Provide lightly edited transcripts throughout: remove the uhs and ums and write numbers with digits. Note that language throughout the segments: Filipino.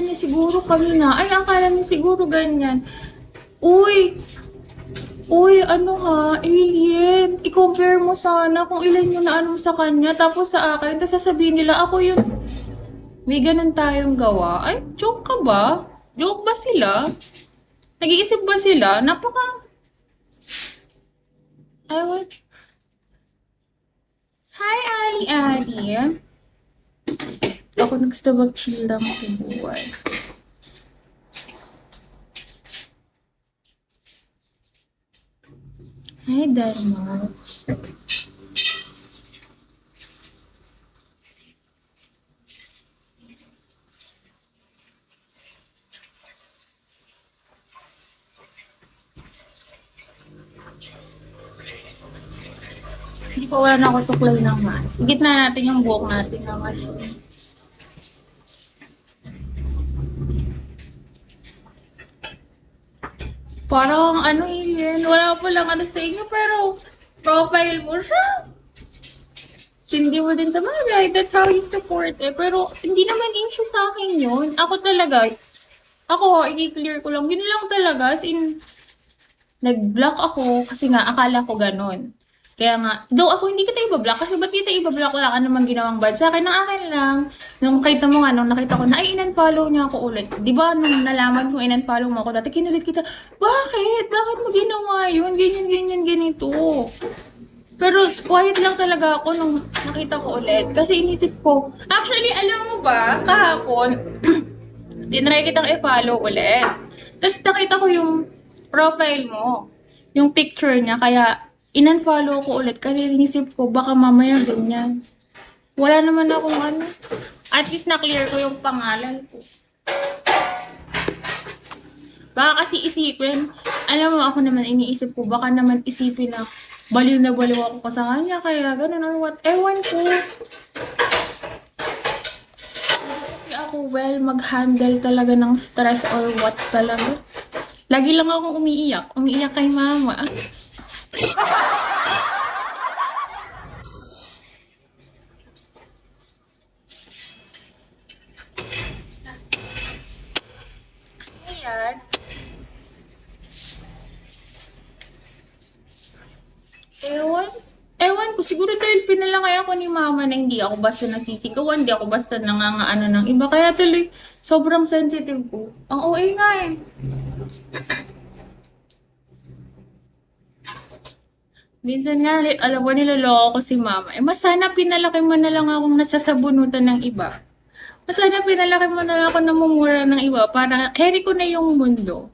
niya siguro kami na. Ay, akala niya siguro ganyan. Uy! Uy, ano ha? Alien. I-compare mo sana kung ilan yung naano mo sa kanya. Tapos sa akin. Tapos sasabihin nila, ako yun. May ganun tayong gawa. Ay, joke ka ba? Joke ba sila? Nag-iisip ba sila? I want... Hi, Ali Ali. Ako gusto mag-chill lang sa buhay. Hi, Dharma. Hindi ko wala na ako suklay ng mas. Higit na natin yung buhok natin na mas. Parang ano yun, wala pa lang ano sa inyo, pero profile mo siya. Hindi mo din sa bagay, that's how you support eh. Pero hindi naman issue sa akin yun. Ako, i-clear ko lang. Yun lang talaga, as in, nag-block ako kasi nga akala ko ganun. Kaya nga, though ako hindi kita ibablock kasi ba't kita ibablock, wala ka namang ginawang bad sa akin. Ang akin lang, nung nakita mo nga, nung nakita ko na ay in-unfollow niya ako ulit. Di ba nung nalaman kong in-unfollow mo ako dati, kinulit kita, bakit? Bakit mo ginawa yun? Ganyan, ganyan, ganito. Pero quiet lang talaga ako nung nakita ko ulit. Kasi inisip ko, actually alam mo ba, kahapon, tinry kitang i-follow ulit. Tapos nakita ko yung profile mo, yung picture niya, kaya in-unfollow ko ulit kasi inisip ko baka mamaya ganyan. Wala naman akong ano. At least na-clear ko yung pangalan ko. Baka kasi isipin, alam mo ako naman iniisip ko, baka naman isipin na baliw na baliw ako pa sa kanya, kaya ganun or what. Ewan ko. Hindi ako well mag-handle talaga ng stress or what talaga. Lagi lang akong umiiyak. Umiiyak kay mama. Ayan. Ewan. Ewan ko. Siguro dahil pinalaki ako ni mama na hindi ako basta nasisigawan, hindi ako basta nangangaano ng iba. Kaya tuloy, sobrang sensitive ko. Ang OA nga eh. Minsan nga, alam mo, niloloko ko si mama. Eh, mas sana pinalaki mo na lang akong nasasabunutan ng iba. Mas sana pinalaki mo na lang ako namumura ng iba para carry ko na yung mundo.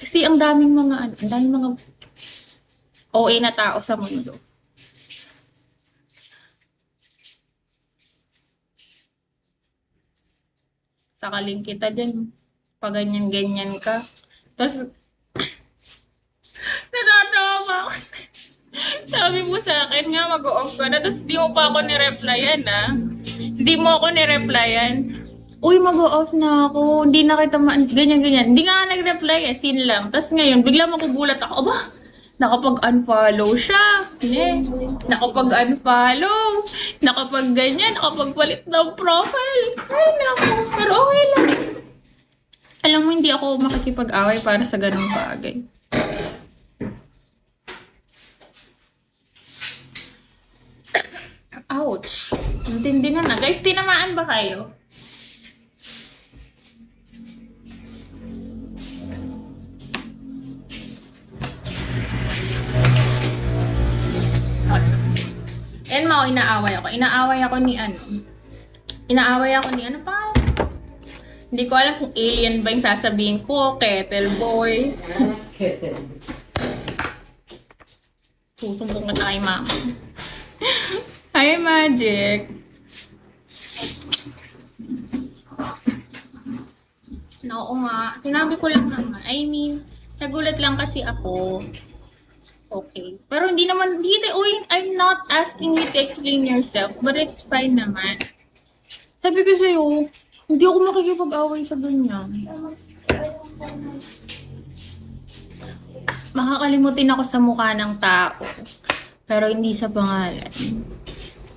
Kasi ang daming mga, ang daming mga OA na tao sa mundo. Sakaling kita dyan, pag ganyan-ganyan ka. Tapos, natatawa pa ako. Sabi mo sa akin nga, mag-off ka na. Tapos, di mo pa ako nireplyan, ah. Hindi mo ako nireplyan. Uy, mag-off na ako. Hindi na kita ganyan-ganyan. Hindi nga nag-reply eh, sin lang. Tapos ngayon, bigla makugulat ako. Aba, nakapag-unfollow siya. Yeah. Nakapag-unfollow. Nakapag-ganyan. Nakapagpalit ng profile. Ay, naku. Pero okay lang. Alam mo, hindi ako makikipag-away para sa ganong bagay. Ouch. Intindi na na. Guys, tinamaan ba kayo? Ayan mo, inaaway ako. Inaaway ako ni ano pa? Hindi ko alam kung alien ba yung sasabihin ko. Kettle boy. Kettle. Susumbong ka tayo, mama. Hi, Magic. Oo nga. Sinabi ko lang naman. I mean, nagulat lang kasi ako. Okay. Pero hindi naman, I'm not asking you to explain yourself, but it's fine naman. Sabi ko sa'yo, hindi ako makikipag-away sa ganyan. Makakalimutin ako sa mukha ng tao. Pero hindi sa pangalan.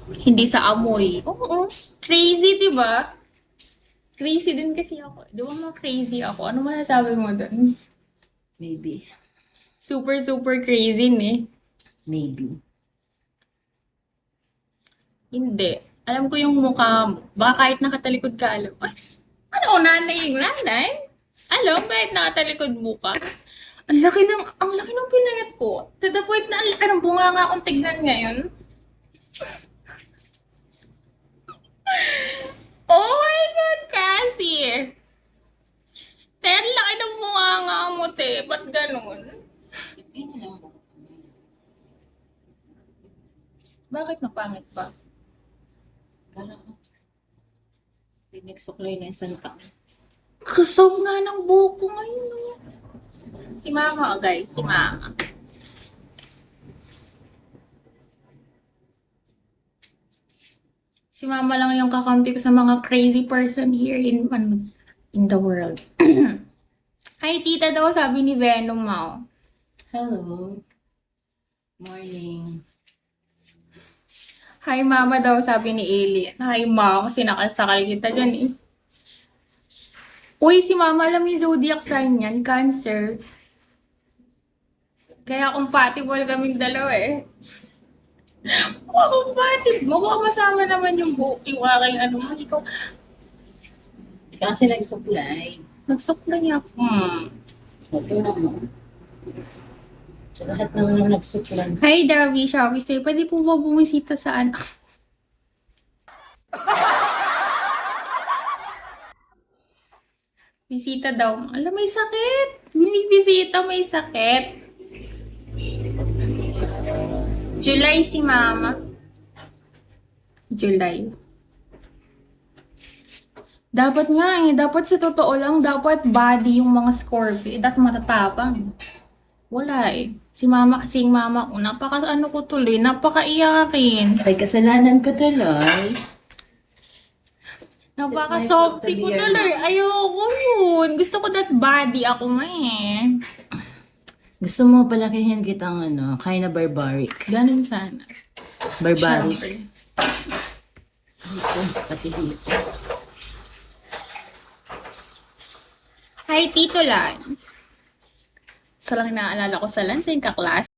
Hindi sa amoy. Oo. Crazy, diba? Crazy din kasi ako. Di ba mga crazy ako? Ano masasabi mo dun? Maybe. Super, super crazy, eh. Maybe. Hindi. Alam ko yung mukha mo. Baka kahit nakatalikod ka, alam. Ay, ano, nanay yung nanay? Alam, kahit nakatalikod mo ka. Ang laki ng pinangat ko. To the point na ang laki ng bunganga akong tignan ngayon. Oh my God, Cassie! Te, ang laki ng bunganga mo, te. Ba't ganun? Yun na lang. Bakit napangit pa? Kala ko. Pinagsuklay na isang taon. Kasaw nga ng buhok ko ngayon, oh. Si Mama, oh, guys. Si Mama. Si Mama lang yung kakampi ko sa mga crazy person here in the world. Hi, tita daw, sabi ni Venom, oh. Hello. Morning. Hi, Mama daw, sabi ni Alien. Hi, Mom, kasi nakasakal kita dyan, eh. Uy, si Mama, alam yung zodiac sign yan, Cancer. Kaya compatible kaming dalawa, eh. Compatible. Mukhang masama naman yung buhok, yung aking ano. Ikaw, Kasi nagsuklay. nagsuklay ako. Okay na mo. Sa lahat naman ng nagsuklay. Hi, Darby, shall we say, pwede po ba bumisita sa ano? Bisita daw. Alam, may sakit. Binibisita, may sakit. July si Mama. July. Dapat nga eh. Dapat sa totoo lang, dapat body yung mga Scorpio. Dapat matatapang. Wala eh. Si Mama kasing Mama ko. Napaka-ano ko tuloy. Napaka-iyakin. Ay, kasalanan ko tuloy. Napaka-softy ko tuloy. Ayoko yun. Gusto ko that body ako nga eh. Gusto mo palakihin kitang ano, kinda barbaric. Ganun sana. Barbaric. Siyempre. Ito, pati dito. Hi, Tito Lance. Sa lang naalala ko sa Lance, yung kaklas.